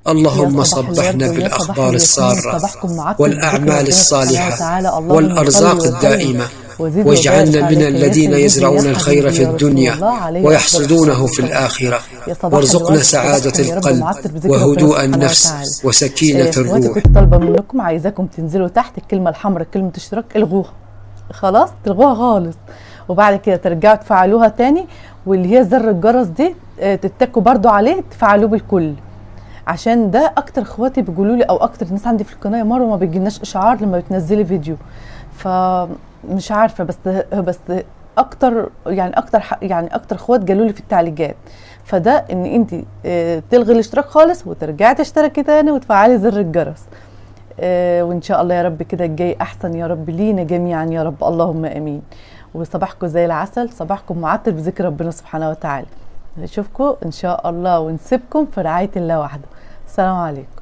اللهم صباح صبحنا الورد ويا صباح بالأخبار الياسمين، السارة صباحكم معطر بذكر والأعمال ربنا سبحانه الصالحة وتعالى. اللهم صل والأرزاق وسلم الدائمة، وزد وبارك واجعلنا من عليك يا الذين سيدي يا يزرعون الخير حبيبي في يا رسول الدنيا الله، عليه أفضل الصلاة ويحصدونه في والسلام. الآخرة، يا صباح وارزقنا الورد، سعادة صباحكم يا رب القلب معطر بذكر ربنا وهدوء سبحانه وتعالى. النفس وسكينة اخواتي الروح. كنت طالبة منكم، عايزاكم تنزلوا تحت الكلمة الحمراء كلمة اشتراك الغوها، خلاص تلغوها خالص، وبعد كده ترجعوا تفعلوها تاني، واللي هي زر الجرس دي تتكوا برضو عليه تفعلوه بالكل، عشان ده اكتر اخواتي بيقولوا لي، او اكتر الناس عندي في القناه مره ما بيجيلناش اشعار لما بتنزلي فيديو، فمش عارفه، بس اكتر يعني اكتر اخوات قالوا لي في التعليقات، فده ان انت تلغي الاشتراك خالص وترجعي تشتركي تاني وتفعلي زر الجرس، وان شاء الله يا رب كده الجاي احسن يا رب لينا جميعا يا رب، اللهم امين. وصباحكم زي العسل، صباحكم معطر بذكر ربنا سبحانه وتعالى. نشوفكم ان شاء الله ونسيبكم في رعاية الله وحده. السلام عليكم.